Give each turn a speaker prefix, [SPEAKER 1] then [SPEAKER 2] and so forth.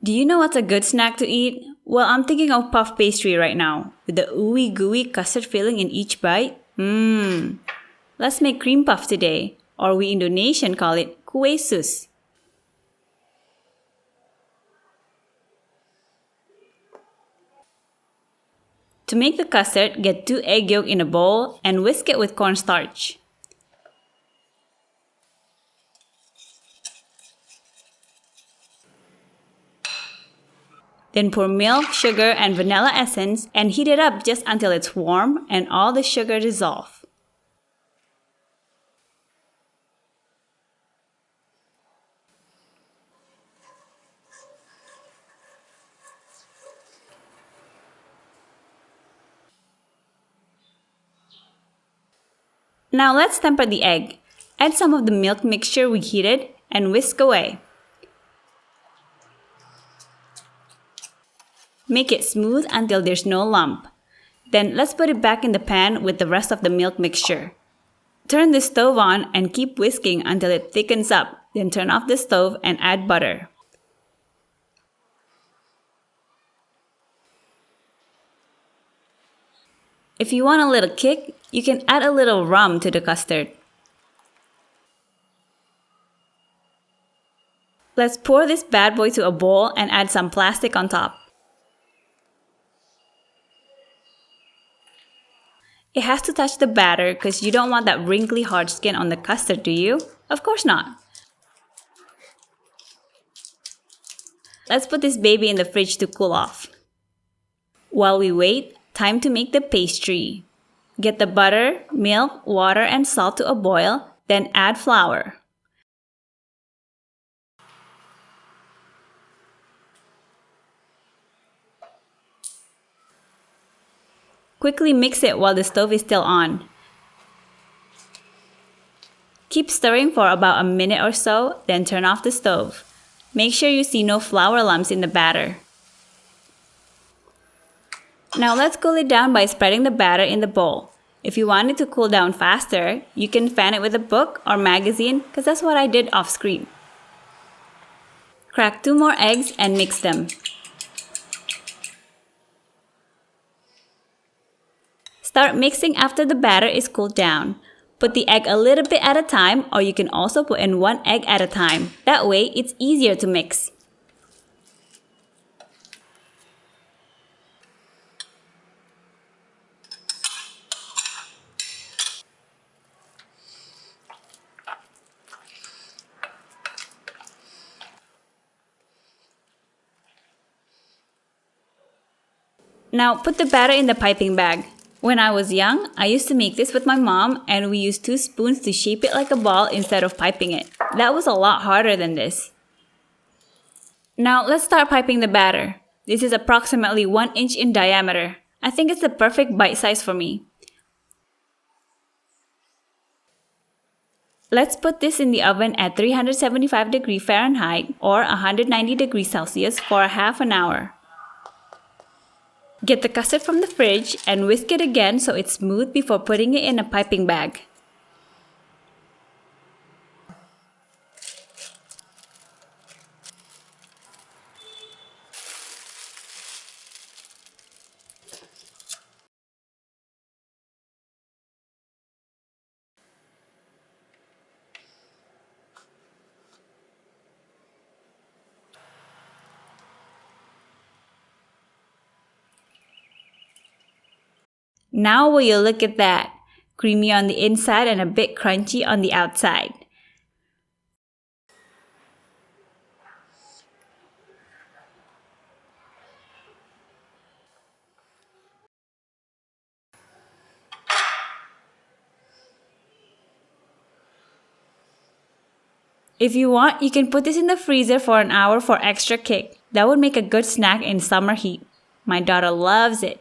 [SPEAKER 1] Do you know what's a good snack to eat? Well, I'm thinking of puff pastry right now, with the ooey gooey custard filling in each bite. Let's make cream puff today, or we Indonesian call it kue sus. To make the custard, get 2 egg yolks in a bowl and whisk it with cornstarch. Then pour milk, sugar, and vanilla essence and heat it up just until it's warm and all the sugar dissolve. Now let's temper the egg. Add some of the milk mixture we heated and whisk away. Make it smooth until there's no lump. Then let's put it back in the pan with the rest of the milk mixture. Turn the stove on and keep whisking until it thickens up. Then turn off the stove and add butter. If you want a little kick, you can add a little rum to the custard. Let's pour this bad boy to a bowl and add some plastic on top. It has to touch the batter because you don't want that wrinkly hard skin on the custard, do you? Of course not. Let's put this baby in the fridge to cool off. While we wait, time to make the pastry. Get the butter, milk, water, and salt to a boil, then add flour. Quickly mix it while the stove is still on. Keep stirring for about a minute or so, then turn off the stove. Make sure you see no flour lumps in the batter. Now let's cool it down by spreading the batter in the bowl. If you want it to cool down faster, you can fan it with a book or magazine because that's what I did off screen. Crack 2 more eggs and mix them. Start mixing after the batter is cooled down. Put the egg a little bit at a time, or you can also put in 1 egg at a time. That way, it's easier to mix. Now put the batter in the piping bag. When I was young, I used to make this with my mom and we used 2 spoons to shape it like a ball instead of piping it. That was a lot harder than this. Now let's start piping the batter. This is approximately 1 inch in diameter. I think it's the perfect bite size for me. Let's put this in the oven at 375 degrees Fahrenheit or 190 degrees Celsius for a half an hour. Get the custard from the fridge and whisk it again so it's smooth before putting it in a piping bag. Now will you look at that? Creamy on the inside and a bit crunchy on the outside. If you want, you can put this in the freezer for an hour for extra kick. That would make a good snack in summer heat. My daughter loves it.